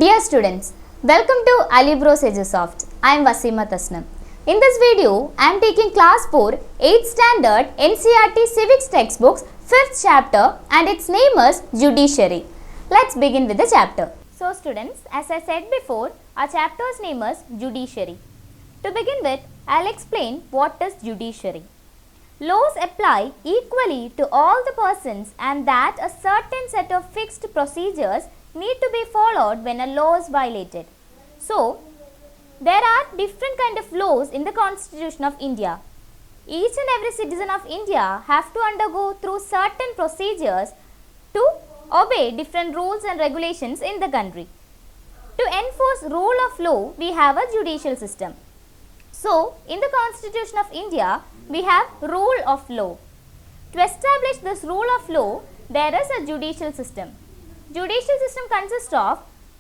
Dear students, welcome to Alibros EduSoft. I am Wasima Tasnam. In this video, I am taking class 4, 8th standard NCERT Civics textbooks 5th chapter and its name is Judiciary. Let's begin with the chapter. So students, as I said before, our chapter's name is Judiciary. To begin with, I'll explain what is judiciary. Laws apply equally to all the persons and that a certain set of fixed procedures need to be followed when a law is violated. So, there are different kind of laws in the Constitution of India. Each and every citizen of India have to undergo through certain procedures to obey different rules and regulations in the country. To enforce rule of law, we have a judicial system. So, in the Constitution of India, we have rule of law. To establish this rule of law, there is a judicial system. Judicial system consists of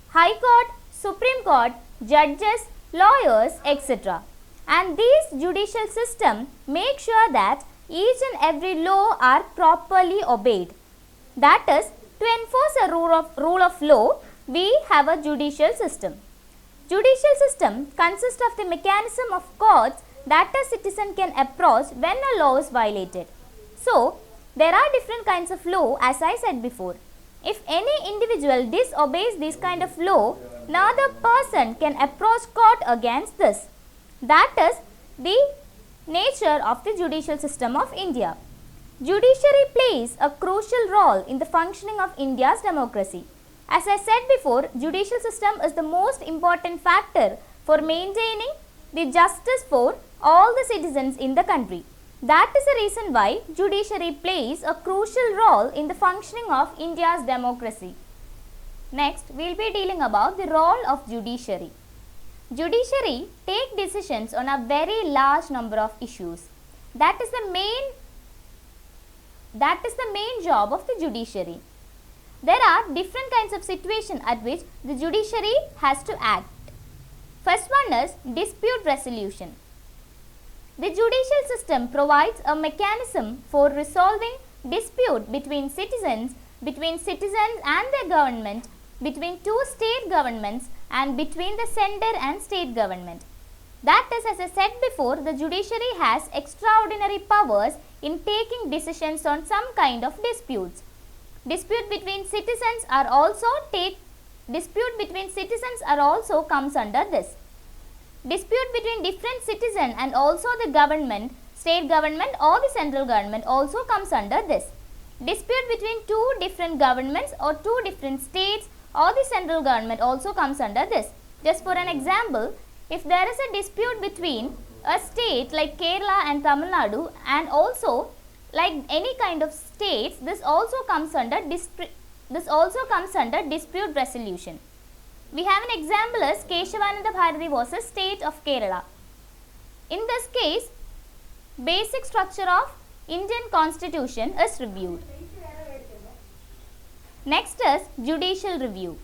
High Court, Supreme Court, judges, lawyers, etc. And these judicial system make sure that each and every law are properly obeyed. That is, to enforce a rule of law, we have a judicial system. Judicial system consists of the mechanism of courts that a citizen can approach when a law is violated. So, there are different kinds of law as I said before. If any individual disobeys this kind of law, no other person can approach court against this. That is the nature of the judicial system of India. Judiciary plays a crucial role in the functioning of India's democracy. As I said before, judicial system is the most important factor for maintaining the justice for all the citizens in the country. That is the reason why judiciary plays a crucial role in the functioning of India's democracy. Next, we will be dealing about the role of judiciary. Judiciary take decisions on a very large number of issues. That is the main job of the judiciary. There are different kinds of situations at which the judiciary has to act. First one is dispute resolution. The judicial system provides a mechanism for resolving dispute between citizens and their government, between two state governments and between the center and state government. That is, as I said before, the judiciary has extraordinary powers in taking decisions on some kind of disputes. Dispute between citizens are also comes under this. Dispute between different citizen and also the government, state government or the central government also comes under this. Dispute between two different governments or two different states or the central government also comes under this. Just for an example, if there is a dispute between a state like Kerala and Tamil Nadu and also like any kind of states, this also comes under dispute resolution. We have an example as Keshavananda Bharati versus State of Kerala. In this case, basic structure of Indian Constitution is reviewed. Next is judicial review.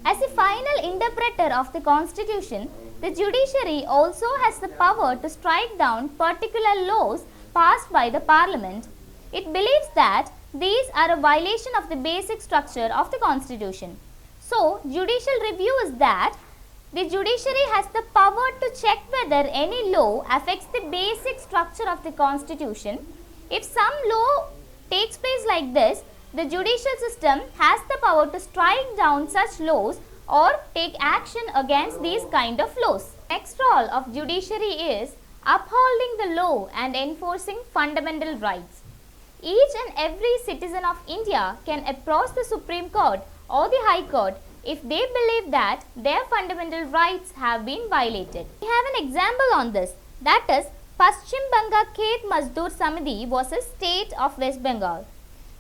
As a final interpreter of the Constitution, the judiciary also has the power to strike down particular laws passed by the Parliament. It believes that these are a violation of the basic structure of the Constitution. So, judicial review is that the judiciary has the power to check whether any law affects the basic structure of the Constitution. If some law takes place like this, the judicial system has the power to strike down such laws or take action against these kind of laws. Next role of judiciary is upholding the law and enforcing fundamental rights. Each and every citizen of India can approach the Supreme Court or the High Court if they believe that their fundamental rights have been violated. We have an example on this, that is Paschim Banga Khet Mazdoor Samiti versus State of West Bengal,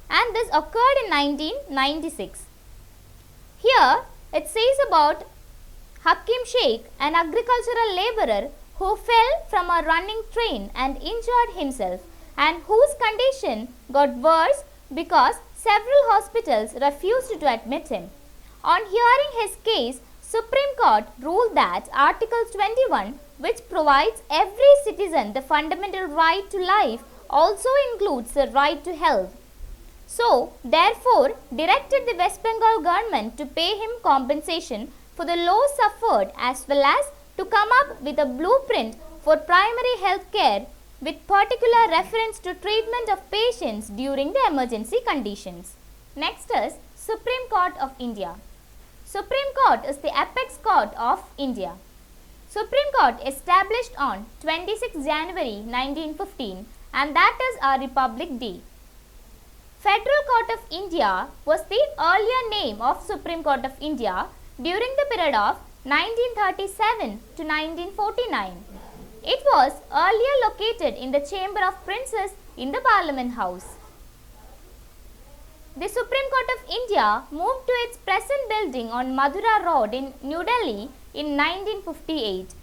and this occurred in 1996. Here it says about Hakim Sheikh, an agricultural labourer who fell from a running train and injured himself and whose condition got worse because several hospitals refused to admit him. On hearing his case, Supreme Court ruled that Article 21, which provides every citizen the fundamental right to life, also includes the right to health. So, therefore, directed the West Bengal government to pay him compensation for the loss suffered as well as to come up with a blueprint for primary health care with particular reference to treatment of patients during the emergency conditions. Next is Supreme Court of India. Supreme Court is the apex court of India. Supreme Court established on 26 January 1915 and that is our Republic Day. Federal Court of India was the earlier name of Supreme Court of India during the period of 1937 to 1949. It was earlier located in the Chamber of Princes in the Parliament House. The Supreme Court of India moved to its present building on Madura Road in New Delhi in 1958.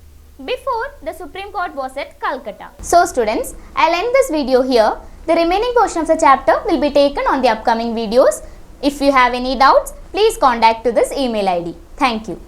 Before, the Supreme Court was at Calcutta. So students, I'll end this video here. The remaining portion of the chapter will be taken on the upcoming videos. If you have any doubts, please contact to this email ID. Thank you.